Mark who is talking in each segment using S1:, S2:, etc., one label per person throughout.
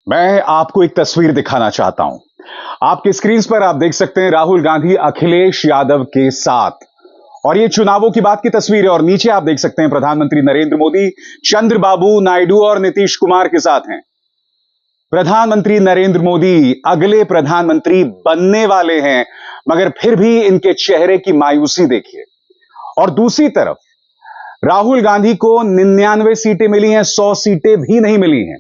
S1: मैं आपको एक तस्वीर दिखाना चाहता हूं। आपके स्क्रीन पर आप देख सकते हैं राहुल गांधी अखिलेश यादव के साथ, और ये चुनावों की बात की तस्वीर है। और नीचे आप देख सकते हैं प्रधानमंत्री नरेंद्र मोदी चंद्रबाबू नायडू और नीतीश कुमार के साथ हैं। प्रधानमंत्री नरेंद्र मोदी अगले प्रधानमंत्री बनने वाले हैं, मगर फिर भी इनके चेहरे की मायूसी देखिए। और दूसरी तरफ राहुल गांधी को 99 सीटें मिली हैं, 100 सीटें भी नहीं मिली हैं।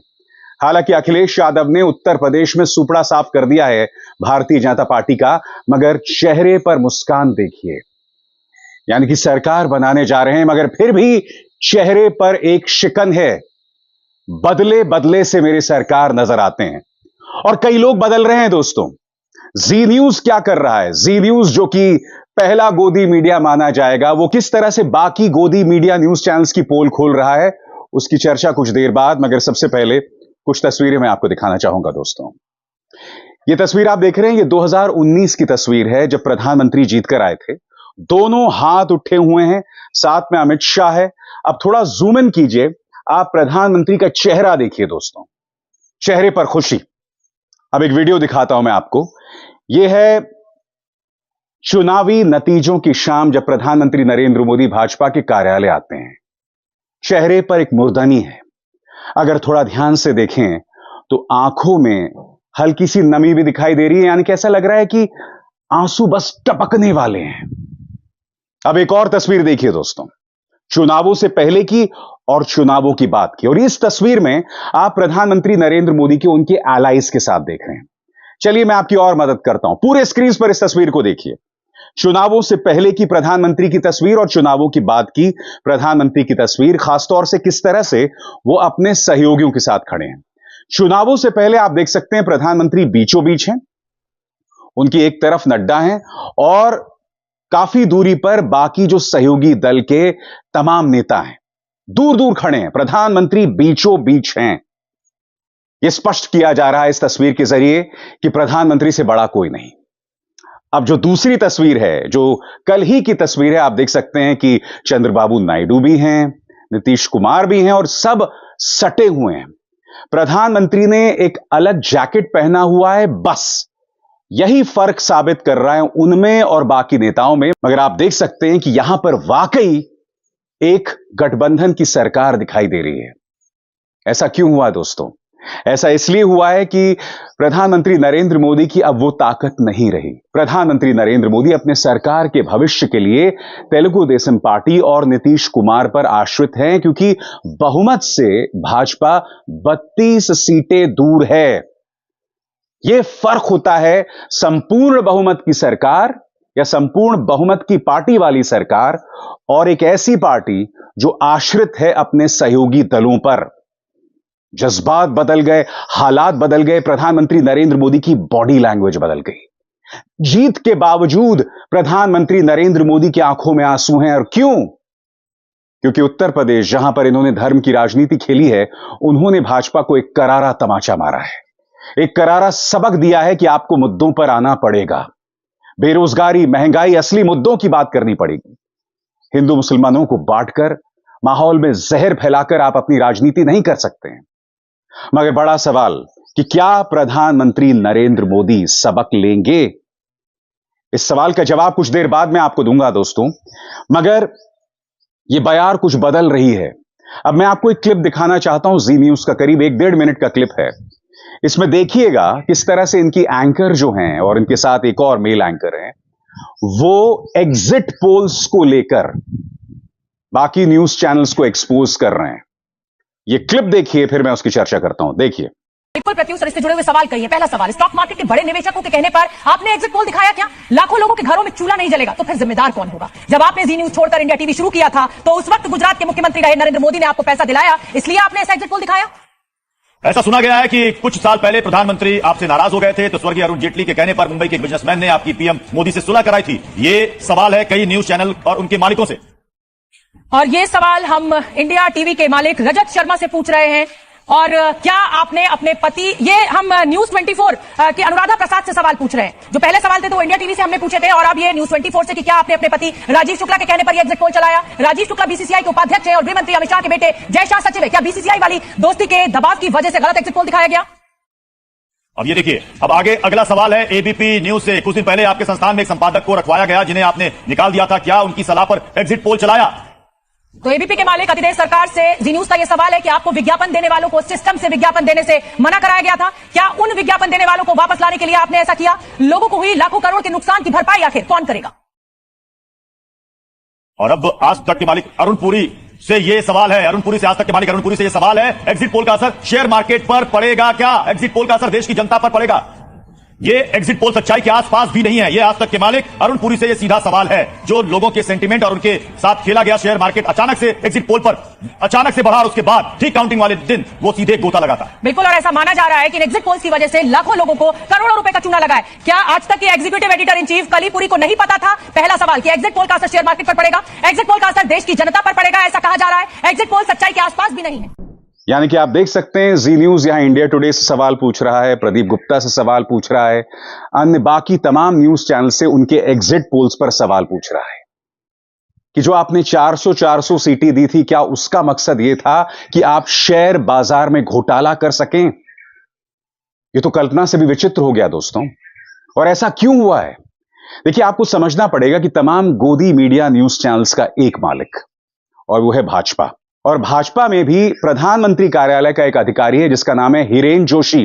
S1: हालांकि अखिलेश यादव ने उत्तर प्रदेश में सुपड़ा साफ कर दिया है भारतीय जनता पार्टी का, मगर चेहरे पर मुस्कान देखिए। यानी कि सरकार बनाने जा रहे हैं, मगर फिर भी चेहरे पर एक शिकन है। बदले बदले से मेरी सरकार नजर आते हैं, और कई लोग बदल रहे हैं दोस्तों। जी न्यूज क्या कर रहा है? जी न्यूज जो कि पहला गोदी मीडिया माना जाएगा, वो किस तरह से बाकी गोदी मीडिया न्यूज चैनल्स की पोल खोल रहा है, उसकी चर्चा कुछ देर बाद। मगर सबसे पहले कुछ तस्वीरें मैं आपको दिखाना चाहूंगा दोस्तों। ये तस्वीर आप देख रहे हैं, ये 2019 की तस्वीर है, जब प्रधानमंत्री जीतकर आए थे। दोनों हाथ उठे हुए हैं, साथ में अमित शाह है। अब थोड़ा जूम इन कीजिए, आप प्रधानमंत्री का चेहरा देखिए दोस्तों, चेहरे पर खुशी। अब एक वीडियो दिखाता हूं मैं आपको। यह है चुनावी नतीजों की शाम, जब प्रधानमंत्री नरेंद्र मोदी भाजपा के कार्यालय आते हैं। चेहरे पर एक मुर्दनी है। अगर थोड़ा ध्यान से देखें तो आंखों में हल्की सी नमी भी दिखाई दे रही है, यानी कि ऐसा लग रहा है कि आंसू बस टपकने वाले हैं। अब एक और तस्वीर देखिए दोस्तों, चुनावों से पहले की और चुनावों की बात की। और इस तस्वीर में आप प्रधानमंत्री नरेंद्र मोदी के उनके एलाइज के साथ देख रहे हैं। चलिए मैं आपकी और मदद करता हूं, पूरे स्क्रीन पर इस तस्वीर को देखिए। चुनावों से पहले की प्रधानमंत्री की तस्वीर और चुनावों की बाद की प्रधानमंत्री की तस्वीर, खासतौर से किस तरह से वो अपने सहयोगियों के साथ खड़े हैं। चुनावों से पहले आप देख सकते हैं प्रधानमंत्री बीचों बीच हैं, उनकी एक तरफ नड्डा हैं, और काफी दूरी पर बाकी जो सहयोगी दल के तमाम नेता हैं, दूर दूर खड़े हैं। प्रधानमंत्री बीचों बीच हैं। यह स्पष्ट किया जा रहा है इस तस्वीर के जरिए कि प्रधानमंत्री से बड़ा कोई नहीं। अब जो दूसरी तस्वीर है, जो कल ही की तस्वीर है, आप देख सकते हैं कि चंद्रबाबू नायडू भी हैं, नीतीश कुमार भी हैं, और सब सटे हुए हैं। प्रधानमंत्री ने एक अलग जैकेट पहना हुआ है, बस यही फर्क साबित कर रहा है उनमें और बाकी नेताओं में। मगर आप देख सकते हैं कि यहां पर वाकई एक गठबंधन की सरकार दिखाई दे रही है। ऐसा क्यों हुआ दोस्तों? ऐसा इसलिए हुआ है कि प्रधानमंत्री नरेंद्र मोदी की अब वो ताकत नहीं रही। प्रधानमंत्री नरेंद्र मोदी अपने सरकार के भविष्य के लिए तेलुगु देशम पार्टी और नीतीश कुमार पर आश्रित हैं, क्योंकि बहुमत से भाजपा 32 सीटें दूर है। यह फर्क होता है संपूर्ण बहुमत की सरकार या संपूर्ण बहुमत की पार्टी वाली सरकार और एक ऐसी पार्टी जो आश्रित है अपने सहयोगी दलों पर। जज्बात बदल गए, हालात बदल गए, प्रधानमंत्री नरेंद्र मोदी की बॉडी लैंग्वेज बदल गई। जीत के बावजूद प्रधानमंत्री नरेंद्र मोदी की आंखों में आंसू हैं। और क्यों? क्योंकि उत्तर प्रदेश, जहां पर इन्होंने धर्म की राजनीति खेली है, उन्होंने भाजपा को एक करारा तमाचा मारा है, एक करारा सबक दिया है कि आपको मुद्दों पर आना पड़ेगा। बेरोजगारी, महंगाई, असली मुद्दों की बात करनी पड़ेगी। हिंदू मुसलमानों को बांटकर, माहौल में जहर फैलाकर आप अपनी राजनीति नहीं कर सकते हैं। मगर बड़ा सवाल कि क्या प्रधानमंत्री नरेंद्र मोदी सबक लेंगे? इस सवाल का जवाब कुछ देर बाद मैं आपको दूंगा दोस्तों। मगर यह बयार कुछ बदल रही है। अब मैं आपको एक क्लिप दिखाना चाहता हूं, जी न्यूज का करीब 1-1.5 मिनट का क्लिप है। इसमें देखिएगा किस तरह से इनकी एंकर जो हैं और इनके साथ एक और मेल एंकर हैं, वो एग्जिट पोल्स को लेकर बाकी न्यूज चैनल्स को एक्सपोज कर रहे हैं। ये क्लिप देखिए, फिर मैं उसकी चर्चा करता हूं। देखिए।
S2: प्रत्युष इससे जुड़े हुए सवाल कहिए। पहला सवाल, स्टॉक मार्केट के बड़े निवेशकों के कहने पर आपने एग्जिट पोल दिखाया क्या? लाखों लोगों के घरों में चूल्हा नहीं जलेगा तो फिर जिम्मेदार कौन होगा? जब आपने जी न्यूज छोड़कर इंडिया टीवी शुरू किया था तो उस वक्त गुजरात के मुख्यमंत्री रहे नरेंद्र मोदी ने आपको पैसा दिलाया, इसलिए आपने ऐसा एग्जिट पोल दिखाया?
S3: ऐसा सुना गया है कि कुछ साल पहले प्रधानमंत्री आपसे नाराज हो गए थे, तो स्वर्गीय अरुण जेटली के कहने पर मुंबई के एक बिजनेसमैन ने आपकी पीएम मोदी से सुलह कराई थी। ये सवाल है कई न्यूज चैनल और उनके मालिकों से।
S2: और ये सवाल हम इंडिया टीवी के मालिक रजत शर्मा से पूछ रहे हैं। और क्या आपने अपने पति, ये हम न्यूज 24 के अनुराधा प्रसाद से सवाल पूछ रहे हैं। जो पहले सवाल थे तो इंडिया टीवी से हमने पूछे थे, और अब ये न्यूज 24 से कि क्या आपने अपने पति राजीव शुक्ला के कहने पर ये एग्जिट पोल चलाया? राजीव शुक्ला बीसीसीआई के उपाध्यक्ष है और गृह मंत्री अमित शाह के बेटे जय शाह सचिव है। क्या बीसीसीआई वाली दोस्ती के दबाव की वजह से गलत एग्जिट पोल दिखाया गया?
S3: अब ये देखिए, अब आगे अगला सवाल है एबीपी न्यूज से। कुछ दिन पहले आपके संस्थान में एक संपादक को रखवाया गया जिन्हें आपने निकाल दिया था, क्या उनकी सलाह पर एग्जिट पोल चलाया?
S2: तो एबीपी के मालिक अतिदेश सरकार से जी न्यूज का यह सवाल है कि आपको विज्ञापन देने वालों को सिस्टम से विज्ञापन देने से मना कराया गया था, क्या उन विज्ञापन देने वालों को वापस लाने के लिए आपने ऐसा किया? लोगों को हुई लाखों करोड़ के नुकसान की भरपाई आखिर कौन करेगा?
S3: और अब आज तक के मालिक अरुण पुरी से ये सवाल है, अरुण पुरी से, आज तक के मालिक अरुण पुरी से ये सवाल है, एग्जिट पोल का असर शेयर मार्केट पर पड़ेगा क्या? एग्जिट पोल का असर देश की जनता पर पड़ेगा? ये एग्जिट पोल सच्चाई के आसपास भी नहीं है। ये आज तक के मालिक अरुण पुरी से ये सीधा सवाल है। जो लोगों के सेंटीमेंट और उनके साथ खेला गया शेयर मार्केट अचानक से एग्जिट पोल पर अचानक से बढ़ा और उसके बाद ठीक काउंटिंग वाले दिन वो सीधे गोता लगाता।
S2: बिल्कुल, और ऐसा माना जा रहा है कि एग्जिट पोल्स की वजह से लाखों लोगों को करोड़ों रुपए का चूना लगा है। क्या आज तक के executive editor in chief Kalli Purie को नहीं पता था? पहला सवाल कि एग्जिट पोल का असर शेयर मार्केट पर पड़ेगा, एग्जिट पोल का असर देश की जनता पर पड़ेगा, ऐसा कहा जा रहा है। एग्जिट पोल सच्चाई के आसपास भी नहीं है।
S1: यानी कि आप देख सकते हैं, जी न्यूज यहां इंडिया टुडे से सवाल पूछ रहा है, प्रदीप गुप्ता से सवाल पूछ रहा है, अन्य बाकी तमाम न्यूज चैनल से उनके एग्जिट पोल्स पर सवाल पूछ रहा है कि जो आपने 400 सीटें दी थी, क्या उसका मकसद यह था कि आप शेयर बाजार में घोटाला कर सकें? यह तो कल्पना से भी विचित्र हो गया दोस्तों। और ऐसा क्यों हुआ है? देखिए, आपको समझना पड़ेगा कि तमाम गोदी मीडिया न्यूज चैनल्स का एक मालिक, और वो है भाजपा। और भाजपा में भी प्रधानमंत्री कार्यालय का एक अधिकारी है जिसका नाम है हिरेन जोशी।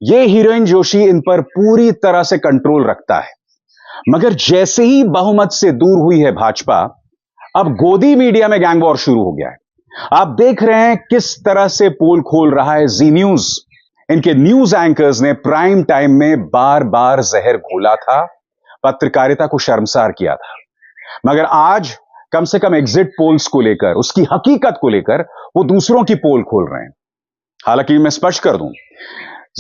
S1: ये हिरेन जोशी इन पर पूरी तरह से कंट्रोल रखता है। मगर जैसे ही बहुमत से दूर हुई है भाजपा, अब गोदी मीडिया में गैंग वॉर शुरू हो गया है। आप देख रहे हैं किस तरह से पोल खोल रहा है जी न्यूज। इनके न्यूज एंकर्स ने प्राइम टाइम में बार बार जहर घोला था, पत्रकारिता को शर्मसार किया था। मगर आज कम से कम एग्जिट पोल्स को लेकर, उसकी हकीकत को लेकर वो दूसरों की पोल खोल रहे हैं। हालांकि मैं स्पष्ट कर दूं,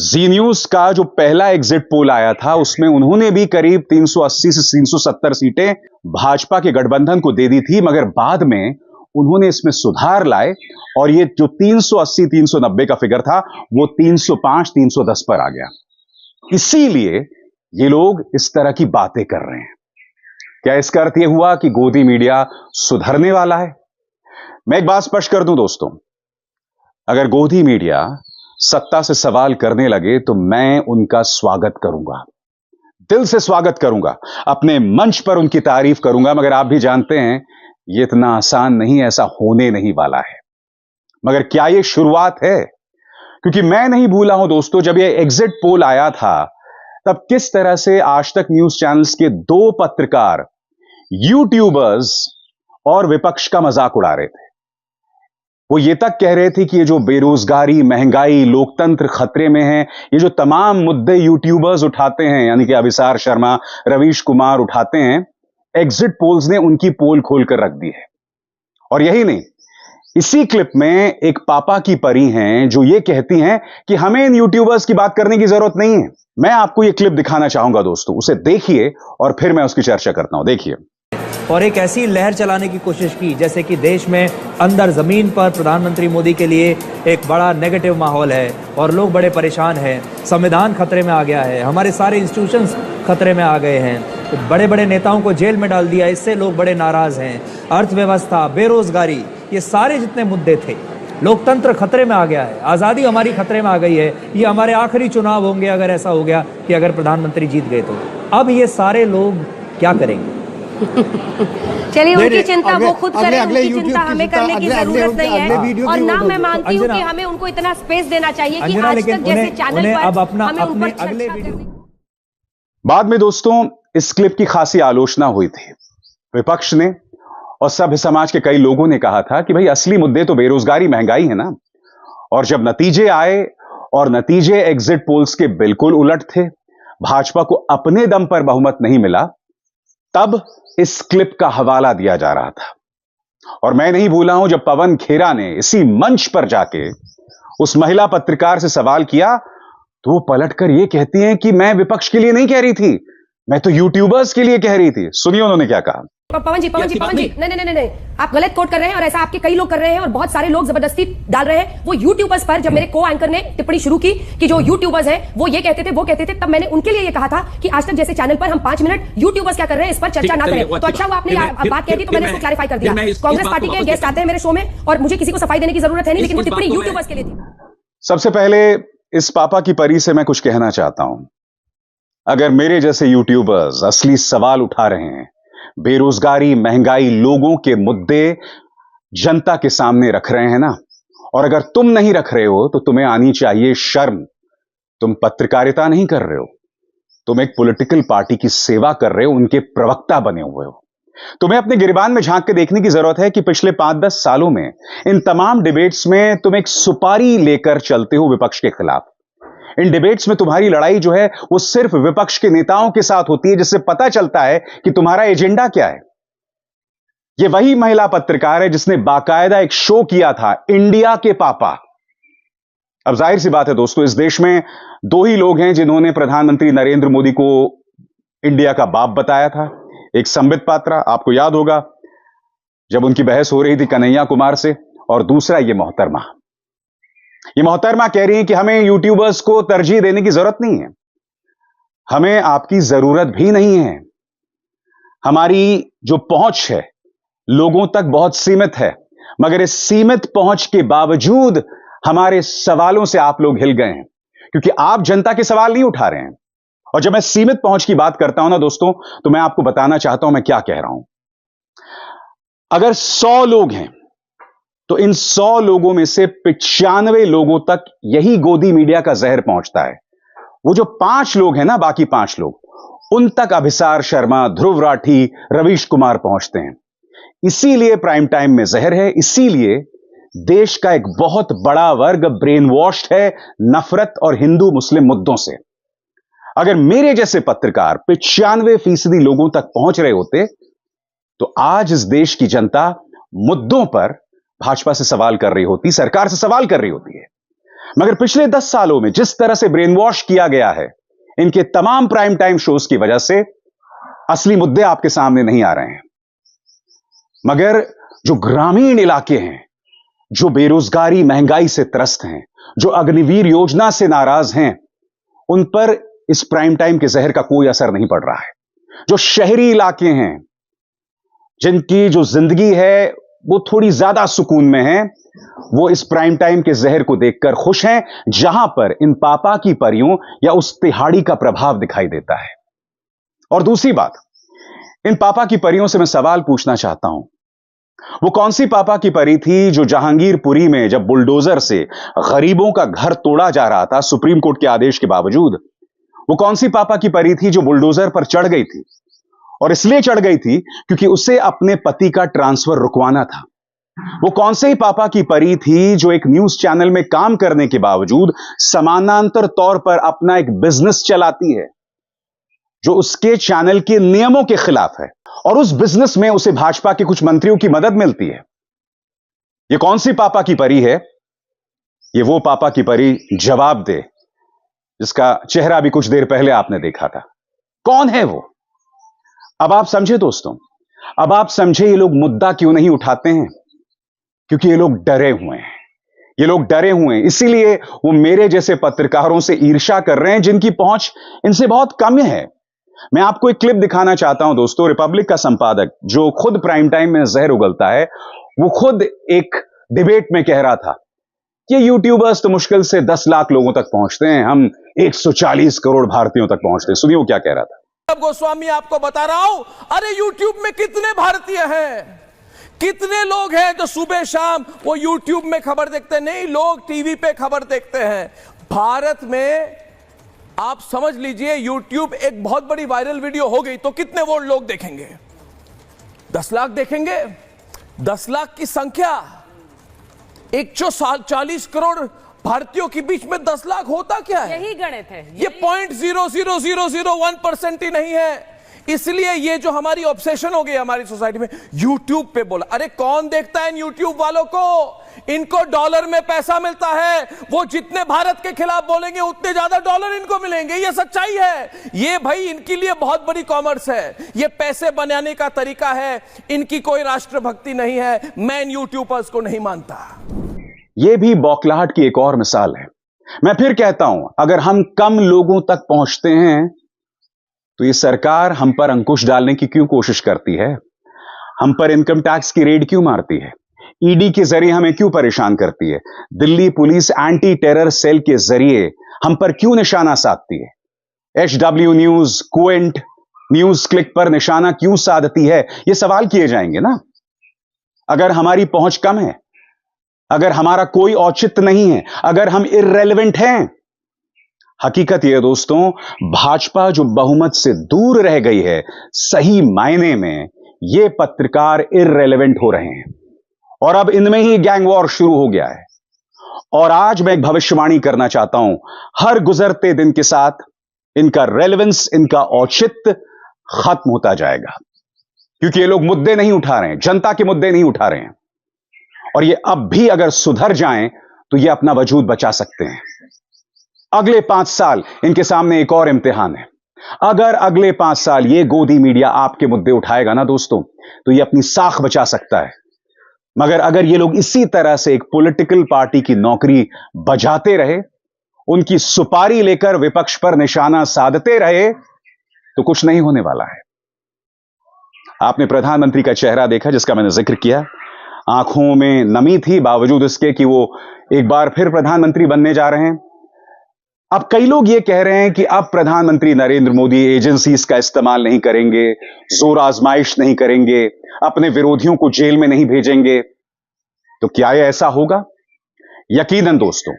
S1: जी न्यूज का जो पहला एग्जिट पोल आया था उसमें उन्होंने भी करीब 380 से 370 सीटें भाजपा के गठबंधन को दे दी थी, मगर बाद में उन्होंने इसमें सुधार लाए और ये जो 380-390 का फिगर था वो 305-310 पर आ गया। इसीलिए ये लोग इस तरह की बातें कर रहे हैं। क्या इसका अर्थ यह हुआ कि गोदी मीडिया सुधरने वाला है? मैं एक बात स्पष्ट कर दूं दोस्तों, अगर गोदी मीडिया सत्ता से सवाल करने लगे तो मैं उनका स्वागत करूंगा, दिल से स्वागत करूंगा, अपने मंच पर उनकी तारीफ करूंगा। मगर आप भी जानते हैं यह इतना आसान नहीं, ऐसा होने नहीं वाला है। मगर क्या यह शुरुआत है? क्योंकि मैं नहीं भूला हूं दोस्तों, जब यह एग्जिट पोल आया था तब किस तरह से आज तक न्यूज चैनल्स के 2 पत्रकार यूट्यूबर्स और विपक्ष का मजाक उड़ा रहे थे। वो ये तक कह रहे थे कि ये जो बेरोजगारी, महंगाई, लोकतंत्र खतरे में है, ये जो तमाम मुद्दे यूट्यूबर्स उठाते हैं, यानी कि अभिसार शर्मा, रवीश कुमार उठाते हैं, एग्जिट पोल्स ने उनकी पोल खोलकर रख दी है। और यही नहीं, इसी क्लिप में एक पापा की परी हैं जो ये कहती हैं कि हमें इन यूट्यूबर्स की बात करने की जरूरत नहीं है। मैं आपको ये क्लिप दिखाना चाहूंगा दोस्तों, उसे देखिए और फिर मैं उसकी चर्चा करता हूं। देखिए।
S4: और एक ऐसी लहर चलाने की कोशिश की जैसे कि देश में अंदर जमीन पर प्रधानमंत्री मोदी के लिए एक बड़ा नेगेटिव माहौल है और लोग बड़े परेशान हैं, संविधान खतरे में आ गया है, हमारे सारे इंस्टीट्यूशंस खतरे में आ गए हैं, बड़े बड़े नेताओं को जेल में डाल दिया, इससे लोग बड़े नाराज हैं, अर्थव्यवस्था, बेरोजगारी, ये सारे जितने मुद्दे थे, लोकतंत्र खतरे में आ गया है, आज़ादी हमारी खतरे में आ गई है, ये हमारे आखिरी चुनाव होंगे अगर ऐसा हो गया कि अगर प्रधानमंत्री जीत गए तो। अब ये सारे लोग क्या करेंगे?
S5: चलिए, उनकी चिंता वो खुद करें, उनकी चिंता हमें करने की जरूरत नहीं है। और ना मैं मानती हूँ कि हमें उनको इतना स्पेस देना चाहिए कि आज तक जैसे चैनल पर
S4: अब अपना
S5: हमें
S4: अपने अगले वीडियो।
S1: बाद में दोस्तों इस क्लिप की खासी आलोचना हुई थी। विपक्ष ने और सभ्य समाज के कई लोगों ने कहा था कि भाई असली मुद्दे तो बेरोजगारी, महंगाई है ना। और जब नतीजे आए और नतीजे एग्जिट पोल्स के बिल्कुल उलट थे, भाजपा को अपने दम पर बहुमत नहीं मिला, तब इस क्लिप का हवाला दिया जा रहा था। और मैं नहीं भूला हूं जब पवन खेरा ने इसी मंच पर जाके उस महिला पत्रकार से सवाल किया तो वो पलटकर ये कहती हैं कि मैं विपक्ष के लिए नहीं कह रही थी, मैं तो यूट्यूबर्स के लिए कह रही थी। सुनिए उन्होंने क्या कहा।
S5: पवन जी नहीं, आप गलत कोट कर रहे हैं और ऐसा आपके कई लोग कर रहे हैं और बहुत सारे लोग जबरदस्ती डाल रहे हैं। वो यूट्यूबर्स पर जब मेरे को एंकर ने टिप्पणी शुरू की कि जो यूट्यूबर्स हैं वो ये कहते थे, वो कहते थे, तब मैंने उनके लिए ये कहा था कि आज तक जैसे चैनल पर हम 5 मिनट यूट्यूबर्स क्या कर रहे हैं इस पर चर्चा ना करें। तो अच्छा वो आपने बात कह दी तो मैंने इसको क्लैरिफाई कर दिया। कांग्रेस पार्टी के गेस्ट आते हैं मेरे शो में और मुझे किसी को सफाई देने की जरूरत है नहीं, लेकिन वो टिप्पणी यूट्यूबर्स के लिए थी।
S1: सबसे पहले इस पापा की परी से मैं कुछ कहना चाहता हूं। अगर मेरे जैसे यूट्यूबर्स असली सवाल उठा रहे हैं, बेरोजगारी, महंगाई, लोगों के मुद्दे जनता के सामने रख रहे हैं ना, और अगर तुम नहीं रख रहे हो तो तुम्हें आनी चाहिए शर्म। तुम पत्रकारिता नहीं कर रहे हो, तुम एक पॉलिटिकल पार्टी की सेवा कर रहे हो, उनके प्रवक्ता बने हुए हो। तुम्हें अपने गिरबान में झांक के देखने की जरूरत है कि पिछले 5-10 सालों में इन तमाम डिबेट्स में तुम एक सुपारी लेकर चलते हो विपक्ष के खिलाफ। इन डिबेट्स में तुम्हारी लड़ाई जो है वो सिर्फ विपक्ष के नेताओं के साथ होती है, जिससे पता चलता है कि तुम्हारा एजेंडा क्या है। यह वही महिला पत्रकार है जिसने बाकायदा एक शो किया था, इंडिया के पापा। अब जाहिर सी बात है दोस्तों, इस देश में दो ही लोग हैं जिन्होंने प्रधानमंत्री नरेंद्र मोदी को इंडिया का बाप बताया था। एक संबित पात्रा, आपको याद होगा जब उनकी बहस हो रही थी कन्हैया कुमार से, और दूसरा ये मोहतरमा। ये मोहतरमा कह रही है कि हमें यूट्यूबर्स को तरजीह देने की जरूरत नहीं है, हमें आपकी जरूरत भी नहीं है। हमारी जो पहुंच है लोगों तक बहुत सीमित है, मगर इस सीमित पहुंच के बावजूद हमारे सवालों से आप लोग हिल गए हैं, क्योंकि आप जनता के सवाल नहीं उठा रहे हैं। और जब मैं सीमित पहुंच की बात करता हूं ना दोस्तों, तो मैं आपको बताना चाहता हूं मैं क्या कह रहा हूं। अगर 100 लोग हैं तो इन 100 लोगों में से 95 लोगों तक यही गोदी मीडिया का जहर पहुंचता है। वो जो 5 लोग हैं ना, बाकी 5 लोग, उन तक अभिसार शर्मा, ध्रुव राठी, रवीश कुमार पहुंचते हैं। इसीलिए प्राइम टाइम में जहर है, इसीलिए देश का एक बहुत बड़ा वर्ग ब्रेन वॉश्ड है नफरत और हिंदू मुस्लिम मुद्दों से। अगर मेरे जैसे पत्रकार 95% लोगों तक पहुंच रहे होते तो आज इस देश की जनता मुद्दों पर भाजपा से सवाल कर रही होती, सरकार से सवाल कर रही होती है। मगर पिछले 10 सालों में जिस तरह से ब्रेन वॉश किया गया है इनके तमाम प्राइम टाइम शोज की वजह से, असली मुद्दे आपके सामने नहीं आ रहे हैं। मगर जो ग्रामीण इलाके हैं, जो बेरोजगारी महंगाई से त्रस्त हैं, जो अग्निवीर योजना से नाराज हैं, उन पर इस प्राइम टाइम के जहर का कोई असर नहीं पड़ रहा है। जो शहरी इलाके हैं, जिनकी जो जिंदगी है वो थोड़ी ज्यादा सुकून में है, वो इस प्राइम टाइम के जहर को देखकर खुश हैं, जहां पर इन पापा की परियों या उस तिहाड़ी का प्रभाव दिखाई देता है। और दूसरी बात, इन पापा की परियों से मैं सवाल पूछना चाहता हूं, वो कौन सी पापा की परी थी जो जहांगीरपुरी में जब बुलडोजर से गरीबों का घर तोड़ा जा रहा था सुप्रीम कोर्ट के आदेश के बावजूद, वो कौन सी पापा की परी थी जो बुलडोजर पर चढ़ गई थी? और इसलिए चढ़ गई थी क्योंकि उसे अपने पति का ट्रांसफर रुकवाना था। वो कौन से ही पापा की परी थी जो एक न्यूज चैनल में काम करने के बावजूद समानांतर तौर पर अपना एक बिजनेस चलाती है जो उसके चैनल के नियमों के खिलाफ है, और उस बिजनेस में उसे भाजपा के कुछ मंत्रियों की मदद मिलती है? ये कौन सी पापा की परी है? ये वो पापा की परी जवाब दे जिसका चेहरा भी कुछ देर पहले आपने देखा था। कौन है वो? अब आप समझे दोस्तों, अब आप समझे ये लोग मुद्दा क्यों नहीं उठाते हैं? क्योंकि ये लोग डरे हुए हैं। ये लोग डरे हुए हैं, इसीलिए वो मेरे जैसे पत्रकारों से ईर्ष्या कर रहे हैं जिनकी पहुंच इनसे बहुत कम है। मैं आपको एक क्लिप दिखाना चाहता हूं दोस्तों। रिपब्लिक का संपादक जो खुद प्राइम टाइम में जहर उगलता है, वो खुद एक डिबेट में कह रहा था कि यूट्यूबर्स तो मुश्किल से 10 लाख लोगों तक पहुंचते हैं, हम 140 करोड़ भारतीयों तक पहुंचते हैं। सुनिए वो क्या कह रहा था।
S6: अब गोस्वामी आपको बता रहा हूं, अरे यूट्यूब में कितने भारतीय हैं, कितने लोग हैं जो सुबह शाम वो यूट्यूब में खबर देखते हैं? नहीं, लोग टीवी पे खबर देखते हैं। भारत में आप समझ लीजिए, यूट्यूब एक बहुत बड़ी वायरल वीडियो हो गई तो कितने वो लोग देखेंगे? 10 लाख देखेंगे। 10 लाख की संख्या 140 करोड़ भारतीयों के बीच में 10 लाख होता क्या है?
S7: यही गणित है।
S6: ये 0.00001% ही नहीं है। इसलिए ये जो हमारी ऑब्सेशन हो गई हमारी सोसाइटी में, यूट्यूब पे बोला। अरे कौन देखता है इन यूट्यूब वालों को? इनको डॉलर में पैसा मिलता है। वो जितने भारत के खिलाफ बोलेंगे उतने ज्यादा डॉलर इनको मिलेंगे। ये सच्चाई है। ये भाई इनके लिए बहुत बड़ी कॉमर्स है। ये पैसे बनाने का तरीका है। इनकी कोई राष्ट्रभक्ति नहीं है। मैं इन यूट्यूबर्स को नहीं मानता।
S1: यह भी बौखलाहट की एक और मिसाल है। मैं फिर कहता हूं, अगर हम कम लोगों तक पहुंचते हैं तो ये सरकार हम पर अंकुश डालने की क्यों कोशिश करती है? हम पर इनकम टैक्स की रेड क्यों मारती है? ईडी के जरिए हमें क्यों परेशान करती है? Delhi police anti terror cell के जरिए हम पर क्यों निशाना साधती है? HW news, Quint, news click पर निशाना क्यों साधती है? ये सवाल किए जाएंगे ना। अगर हमारी पहुंच कम है, अगर हमारा कोई औचित्य नहीं है, अगर हम इर्रेलेवेंट हैं। हकीकत यह दोस्तों, भाजपा जो बहुमत से दूर रह गई है, सही मायने में ये पत्रकार इर्रेलेवेंट हो रहे हैं और अब इनमें ही गैंग वॉर शुरू हो गया है। और आज मैं एक भविष्यवाणी करना चाहता हूं, हर गुजरते दिन के साथ इनका रेलेवेंस, इनका औचित्य खत्म होता जाएगा, क्योंकि ये लोग मुद्दे नहीं उठा रहे हैं, जनता के मुद्दे नहीं उठा रहे हैं। और ये अब भी अगर सुधर जाएं तो ये अपना वजूद बचा सकते हैं। अगले 5 साल इनके सामने एक और इम्तिहान है। अगर अगले 5 साल ये गोदी मीडिया आपके मुद्दे उठाएगा ना दोस्तों, तो ये अपनी साख बचा सकता है। मगर अगर ये लोग इसी तरह से एक पॉलिटिकल पार्टी की नौकरी बजाते रहे, उनकी सुपारी लेकर विपक्ष पर निशाना साधते रहे, तो कुछ नहीं होने वाला है। आपने प्रधानमंत्री का चेहरा देखा जिसका मैंने जिक्र किया। आंखों में नमी थी, बावजूद इसके कि वो एक बार फिर प्रधानमंत्री बनने जा रहे हैं। अब कई लोग ये कह रहे हैं कि अब प्रधानमंत्री नरेंद्र मोदी एजेंसीज का इस्तेमाल नहीं करेंगे, जोर आजमाइश नहीं करेंगे, अपने विरोधियों को जेल में नहीं भेजेंगे। तो क्या यह ऐसा होगा? यकीनन दोस्तों,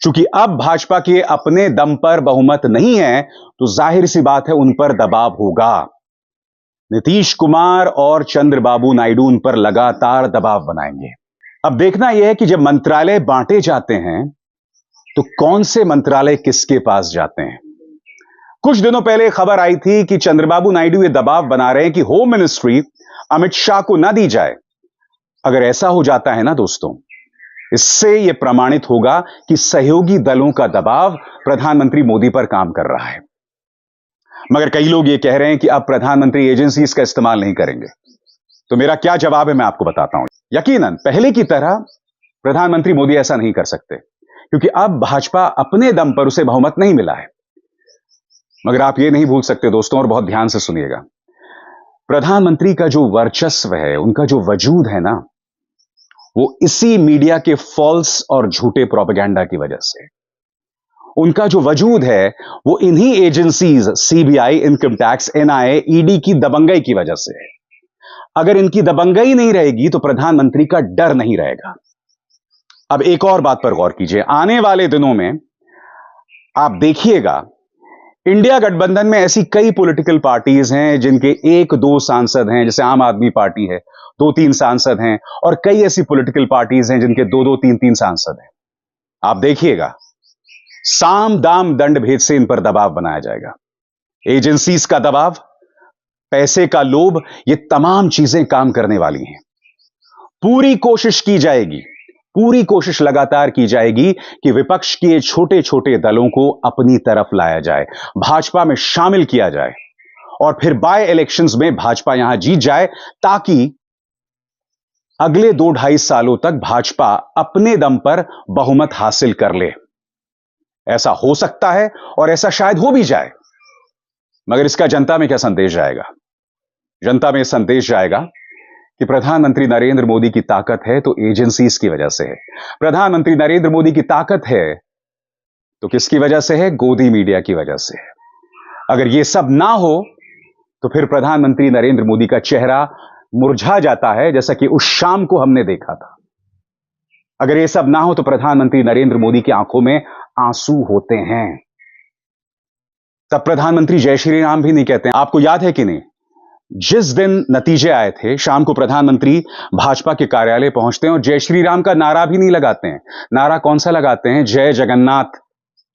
S1: चूंकि अब भाजपा के अपने दम पर बहुमत नहीं है, तो जाहिर सी बात है उन पर दबाव होगा। नीतीश कुमार और चंद्रबाबू नायडू उन पर लगातार दबाव बनाएंगे। अब देखना यह है कि जब मंत्रालय बांटे जाते हैं तो कौन से मंत्रालय किसके पास जाते हैं। कुछ दिनों पहले खबर आई थी कि चंद्रबाबू नायडू ये दबाव बना रहे हैं कि होम मिनिस्ट्री अमित शाह को न दी जाए। अगर ऐसा हो जाता है ना दोस्तों, इससे यह प्रमाणित होगा कि सहयोगी दलों का दबाव प्रधानमंत्री मोदी पर काम कर रहा है। मगर कई लोग ये कह रहे हैं कि अब प्रधानमंत्री एजेंसीज का इस्तेमाल नहीं करेंगे। तो मेरा क्या जवाब है, मैं आपको बताता हूं। यकीनन पहले की तरह प्रधानमंत्री मोदी ऐसा नहीं कर सकते, क्योंकि अब भाजपा अपने दम पर उसे बहुमत नहीं मिला है। मगर आप ये नहीं भूल सकते दोस्तों, और बहुत ध्यान से सुनिएगा, प्रधानमंत्री का जो वर्चस्व है, उनका जो वजूद है ना, वो इसी मीडिया के फॉल्स और झूठे प्रोपेगेंडा की वजह से। उनका जो वजूद है वो इन्हीं agencies, CBI, income tax, NIA, ED की दबंगई की वजह से है। अगर इनकी दबंगई नहीं रहेगी तो प्रधानमंत्री का डर नहीं रहेगा। अब एक और बात पर गौर कीजिए, आने वाले दिनों में आप देखिएगा, इंडिया गठबंधन में ऐसी कई पॉलिटिकल पार्टीज हैं जिनके 1-2 सांसद हैं, जैसे आम आदमी पार्टी है, 2-3 सांसद हैं, और कई ऐसी पॉलिटिकल पार्टीज हैं जिनके 2-2, 3-3 सांसद हैं। आप देखिएगा, साम दाम दंड भेद से इन पर दबाव बनाया जाएगा। एजेंसीज का दबाव, पैसे का लोभ, ये तमाम चीजें काम करने वाली हैं। पूरी कोशिश की जाएगी, पूरी कोशिश लगातार की जाएगी कि विपक्ष के छोटे छोटे दलों को अपनी तरफ लाया जाए, भाजपा में शामिल किया जाए, और फिर बाय इलेक्शंस में भाजपा यहां जीत जाए, ताकि अगले 2-2.5 सालों तक भाजपा अपने दम पर बहुमत हासिल कर ले। ऐसा हो सकता है और ऐसा शायद हो भी जाए। मगर इसका जनता में क्या संदेश जाएगा? जनता में संदेश जाएगा कि प्रधानमंत्री नरेंद्र मोदी की ताकत है तो एजेंसीज की वजह से है। प्रधानमंत्री नरेंद्र मोदी की ताकत है तो किसकी वजह से है? गोदी मीडिया की वजह से है। अगर यह सब ना हो तो फिर प्रधानमंत्री नरेंद्र मोदी का चेहरा मुरझा जाता है, जैसा कि उस शाम को हमने देखा था। अगर यह सब ना हो तो प्रधानमंत्री नरेंद्र मोदी की आंखों में आंसू होते हैं। तब प्रधानमंत्री जय श्री राम भी नहीं कहते हैं। आपको याद है कि नहीं, जिस दिन नतीजे आए थे, शाम को प्रधानमंत्री भाजपा के कार्यालय पहुंचते हैं और जय श्री राम का नारा भी नहीं लगाते हैं। नारा कौन सा लगाते हैं? जय जगन्नाथ।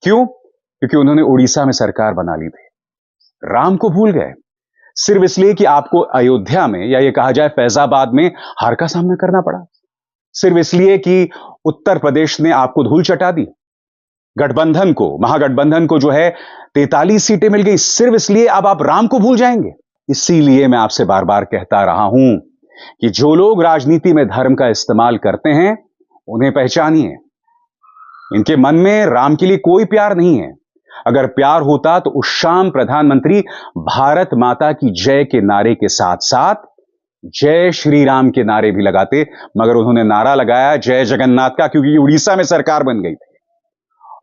S1: क्यों? क्योंकि उन्होंने उड़ीसा में सरकार बना ली थी। राम को भूल गए, सिर्फ इसलिए कि आपको अयोध्या में, या ये कहा जाए फैजाबाद में, हार का सामना करना पड़ा। सिर्फ इसलिए कि उत्तर प्रदेश ने आपको धूल चटा दी। गठबंधन को, महागठबंधन को जो है 43 सीटें मिल गई, सिर्फ इसलिए अब आप राम को भूल जाएंगे। इसीलिए मैं आपसे बार बार कहता रहा हूं कि जो लोग राजनीति में धर्म का इस्तेमाल करते हैं उन्हें पहचानिए। इनके मन में राम के लिए कोई प्यार नहीं है। अगर प्यार होता तो उस शाम प्रधानमंत्री भारत माता की जय के नारे के साथ साथ जय श्री राम के नारे भी लगाते, मगर उन्होंने नारा लगाया जय जगन्नाथ का, क्योंकि उड़ीसा में सरकार बन गई थी।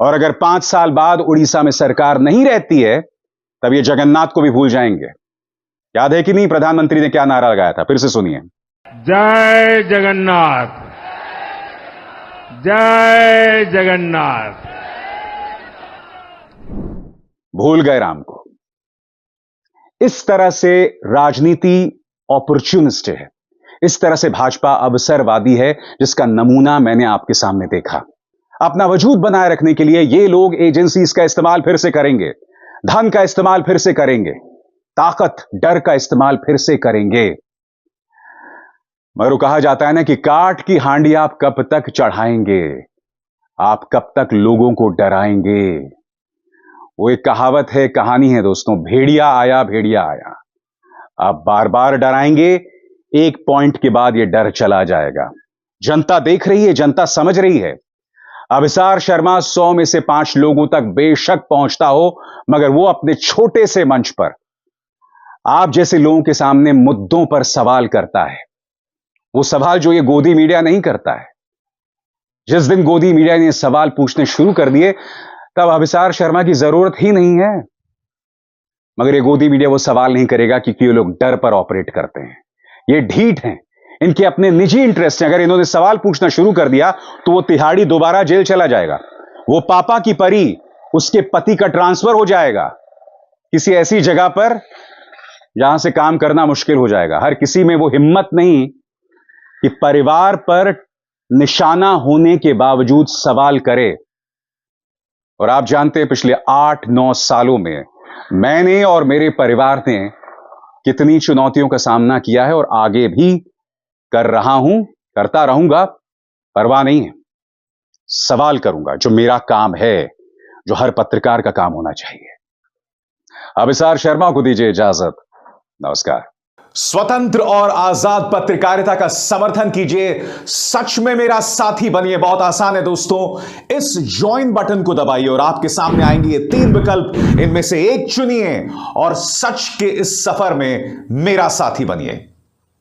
S1: और अगर 5 साल बाद उड़ीसा में सरकार नहीं रहती है, तब ये जगन्नाथ को भी भूल जाएंगे। याद है कि नहीं प्रधानमंत्री ने क्या नारा लगाया था? फिर से सुनिए।
S7: जय जगन्नाथ, जय जगन्नाथ।
S1: भूल गए राम को। इस तरह से राजनीति अपॉर्चुनिस्ट है। इस तरह से भाजपा अवसरवादी है, जिसका नमूना मैंने आपके सामने देखा। अपना वजूद बनाए रखने के लिए ये लोग एजेंसीज का इस्तेमाल फिर से करेंगे, धन का इस्तेमाल फिर से करेंगे, ताकत डर का इस्तेमाल फिर से करेंगे। मगर कहा जाता है ना कि काठ की हांडी आप कब तक चढ़ाएंगे, आप कब तक लोगों को डराएंगे। वो एक कहावत है, कहानी है दोस्तों, भेड़िया आया भेड़िया आया। आप बार बार डराएंगे, एक पॉइंट के बाद ये डर चला जाएगा। जनता देख रही है, जनता समझ रही है। अभिसार शर्मा 100 में से 5 लोगों तक बेशक पहुंचता हो, मगर वो अपने छोटे से मंच पर आप जैसे लोगों के सामने मुद्दों पर सवाल करता है। वो सवाल जो ये गोदी मीडिया नहीं करता है। जिस दिन गोदी मीडिया ने सवाल पूछने शुरू कर दिए, तब अभिसार शर्मा की जरूरत ही नहीं है। मगर ये गोदी मीडिया वो सवाल नहीं करेगा, क्योंकि ये लोग डर पर ऑपरेट करते हैं। ये ढीठ हैं, इनके अपने निजी इंटरेस्ट हैं। अगर इन्होंने सवाल पूछना शुरू कर दिया तो वो तिहाड़ी दोबारा जेल चला जाएगा। वो पापा की परी, उसके पति का ट्रांसफर हो जाएगा किसी ऐसी जगह पर जहां से काम करना मुश्किल हो जाएगा। हर किसी में वो हिम्मत नहीं कि परिवार पर निशाना होने के बावजूद सवाल करे। और आप जानते हैं पिछले 8-9 सालों में मैंने और मेरे परिवार ने कितनी चुनौतियों का सामना किया है, और आगे भी कर रहा हूं, करता रहूंगा। परवाह नहीं है, सवाल करूंगा, जो मेरा काम है, जो हर पत्रकार का काम होना चाहिए। अभिसार शर्मा को दीजिए इजाजत। नमस्कार। स्वतंत्र और आजाद पत्रकारिता का समर्थन कीजिए, सच में मेरा साथी बनिए। बहुत आसान है दोस्तों, इस ज्वाइन बटन को दबाइए और आपके सामने आएंगे ये 3 विकल्प, इनमें से एक चुनिए और सच के इस सफर में मेरा साथी बनिए।